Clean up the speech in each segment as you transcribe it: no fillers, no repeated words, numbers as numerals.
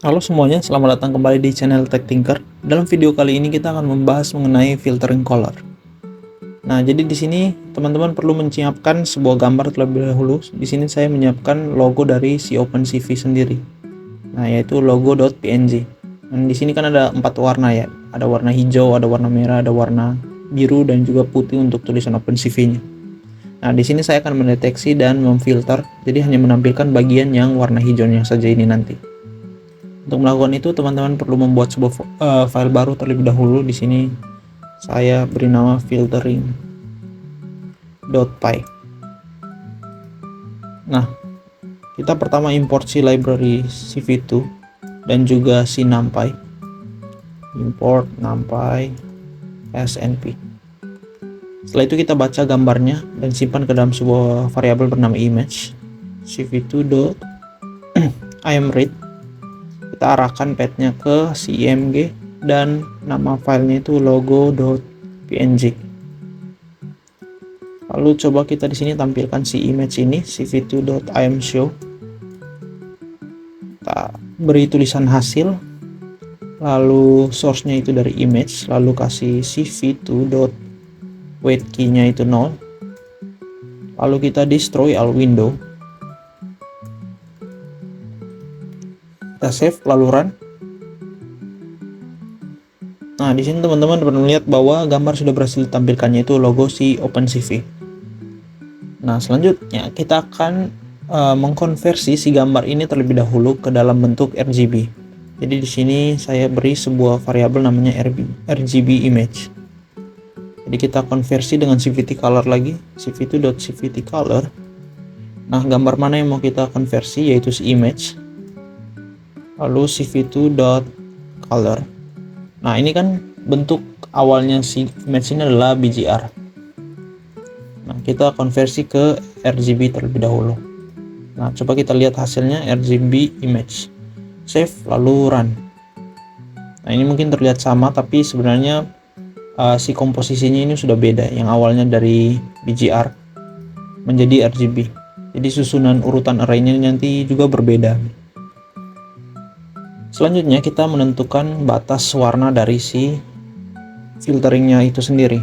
Halo semuanya, selamat datang kembali di channel Tech Tinker. Dalam video kali ini kita akan membahas mengenai filtering color. Nah, jadi di sini teman-teman perlu menyiapkan sebuah gambar terlebih dahulu. Di sini saya menyiapkan logo dari si OpenCV sendiri. Nah, yaitu logo.png. Dan di sini kan ada 4 warna ya. Ada warna hijau, ada warna merah, ada warna biru dan juga putih untuk tulisan OpenCV-nya. Nah, di sini saya akan mendeteksi dan memfilter. Jadi hanya menampilkan bagian yang warna hijaunya saja ini nanti. Untuk melakukan itu, teman-teman perlu membuat sebuah file baru terlebih dahulu. Di sini saya beri nama filtering.py. Nah, kita pertama import si library CV2 dan juga si numpy. Import numpy snp. Setelah itu kita baca gambarnya dan simpan ke dalam sebuah variabel bernama image cv2.imread. Kita arahkan path-nya ke si img dan nama filenya itu logo.png. Lalu coba kita di sini tampilkan si image ini cv2.imshow. Kita beri tulisan hasil, lalu source-nya itu dari image, lalu kasih cv2.weight key-nya itu 0. Lalu kita destroy all window. Kita save lalu run. Nah, di sini teman-teman dapat melihat bahwa gambar sudah berhasil ditampilkannya itu logo si OpenCV. Nah, selanjutnya kita akan mengkonversi si gambar ini terlebih dahulu ke dalam bentuk RGB. Jadi di sini saya beri sebuah variabel namanya RGB image. Jadi kita konversi dengan CVT color lagi, cv2.cvt color. Nah, gambar mana yang mau kita konversi yaitu si image. Lalu cv2.color. Nah, ini kan bentuk awalnya si image ini adalah BGR. Nah, kita konversi ke RGB terlebih dahulu. Nah, coba kita lihat hasilnya RGB image. Save lalu run. Nah, ini mungkin terlihat sama tapi sebenarnya si komposisinya ini sudah beda. Yang awalnya dari BGR menjadi RGB. Jadi susunan urutan array-nya nanti juga berbeda. Selanjutnya kita menentukan batas warna dari si filteringnya itu sendiri.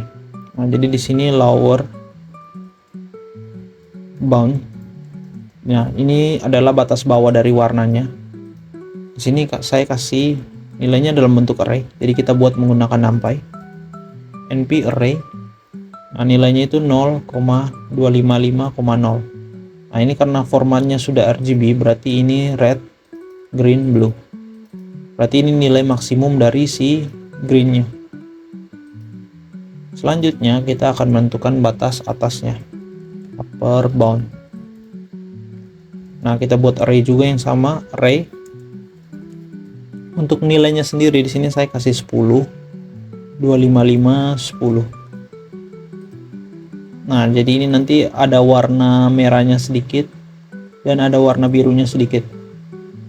Nah, jadi di sini lower bound. Nah, ini adalah batas bawah dari warnanya. Di sini saya kasih nilainya dalam bentuk array. Jadi kita buat menggunakan numpy np array. Nah, nilainya itu 0,255,0. Nah, ini karena formatnya sudah RGB berarti ini red, green, blue. Berarti ini nilai maksimum dari si green-nya. Selanjutnya kita akan menentukan batas atasnya, upper bound. Nah, kita buat array juga yang sama, array. Untuk nilainya sendiri di sini saya kasih 10, 255, 10. Nah, jadi ini nanti ada warna merahnya sedikit dan ada warna birunya sedikit.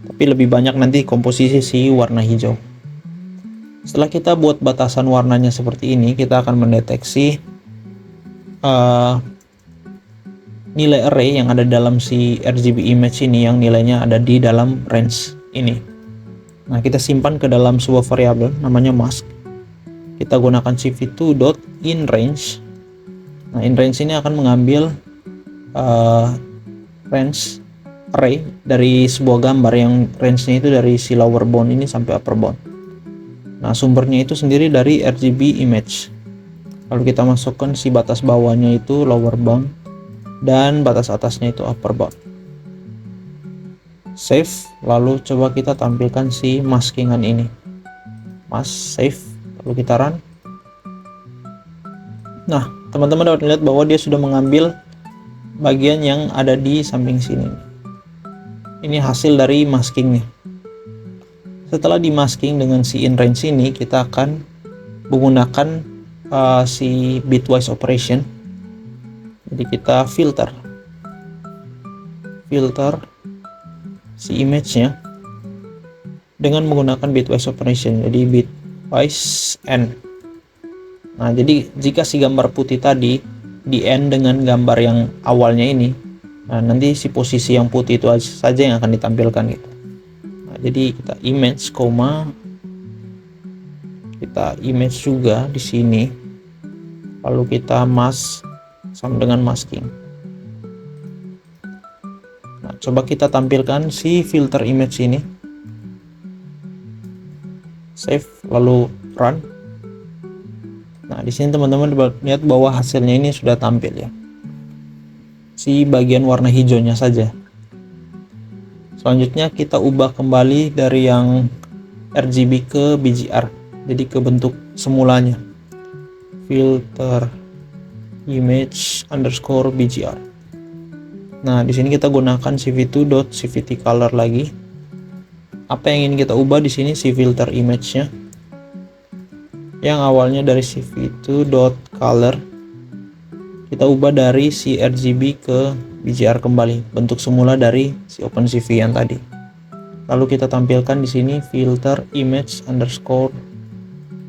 Tapi lebih banyak nanti komposisi si warna hijau. Setelah kita buat batasan warnanya seperti ini, kita akan mendeteksi nilai array yang ada dalam si RGB image ini yang nilainya ada di dalam range ini. Nah, kita simpan ke dalam sebuah variabel namanya mask. Kita gunakan cv2.inRange. Nah, inRange ini akan mengambil range array dari sebuah gambar yang range-nya itu dari si lower bound ini sampai upper bound. Nah, sumbernya itu sendiri dari RGB image. Lalu kita masukkan si batas bawahnya itu lower bound dan batas atasnya itu upper bound. Save, lalu coba kita tampilkan si maskingan ini. Save, lalu kita run. Nah, teman-teman dapat melihat bahwa dia sudah mengambil bagian yang ada di samping sini. Ini hasil dari maskingnya. Setelah dimasking dengan si inRange ini, kita akan menggunakan si bitwise operation. Jadi kita filter si image-nya dengan menggunakan bitwise operation. Jadi bitwise n. Nah, jadi jika si gambar putih tadi di n dengan gambar yang awalnya ini, nah nanti si posisi yang putih itu saja yang akan ditampilkan gitu. Nah, Jadi kita image, kita image juga di sini, lalu kita mask sama dengan masking. Nah, coba kita tampilkan si filter image ini, save lalu run. Nah, di sini teman-teman lihat bahwa hasilnya ini sudah tampil ya, si bagian warna hijaunya saja. Selanjutnya kita ubah kembali dari yang RGB ke BGR, jadi ke bentuk semulanya, filter image underscore BGR. Nah, di sini kita gunakan cv2.cvt_color lagi. Apa yang ingin kita ubah di sini si filter image-nya, yang awalnya dari cv2.color kita ubah dari si RGB ke BGR kembali, bentuk semula dari si OpenCV yang tadi. Lalu kita tampilkan di sini filter image underscore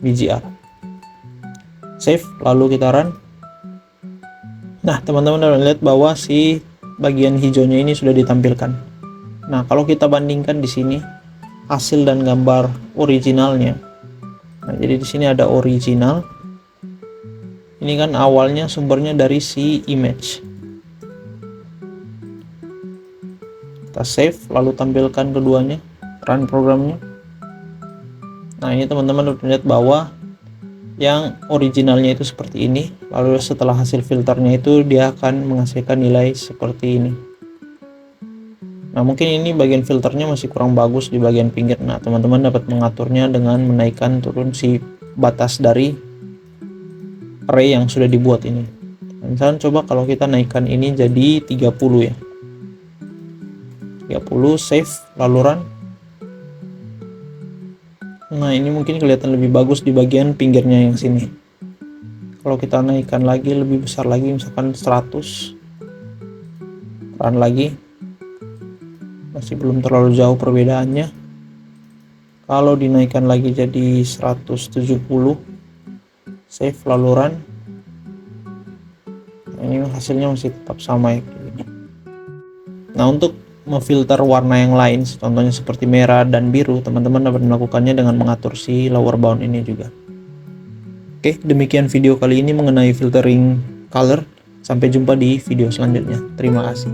BGR. Save lalu kita run. Nah, teman-teman dapat lihat bahwa si bagian hijaunya ini sudah ditampilkan. Nah, kalau kita bandingkan di sini hasil dan gambar originalnya. Nah, jadi di sini ada original. Ini kan awalnya sumbernya dari si image. Kita save lalu tampilkan keduanya, run programnya. Nah, ini teman-teman dapat lihat bahwa yang originalnya itu seperti ini, lalu setelah hasil filternya itu dia akan menghasilkan nilai seperti ini. Nah, mungkin ini bagian filternya masih kurang bagus di bagian pinggir. Nah, teman-teman dapat mengaturnya dengan menaikkan turun si batas dari array yang sudah dibuat ini. Misalnya coba kalau kita naikkan ini jadi 30 ya, 30, save lalu run. Nah, ini mungkin kelihatan lebih bagus di bagian pinggirnya yang sini. Kalau kita naikkan lagi lebih besar lagi, misalkan 100, run lagi, masih belum terlalu jauh perbedaannya. Kalau dinaikkan lagi jadi 170, save lalu run. Nah, ini hasilnya masih tetap sama ya. Nah, untuk memfilter warna yang lain, contohnya seperti merah dan biru, teman-teman dapat melakukannya dengan mengatur si lower bound ini juga. Oke, demikian video kali ini mengenai filtering color. Sampai jumpa di video selanjutnya. Terima kasih.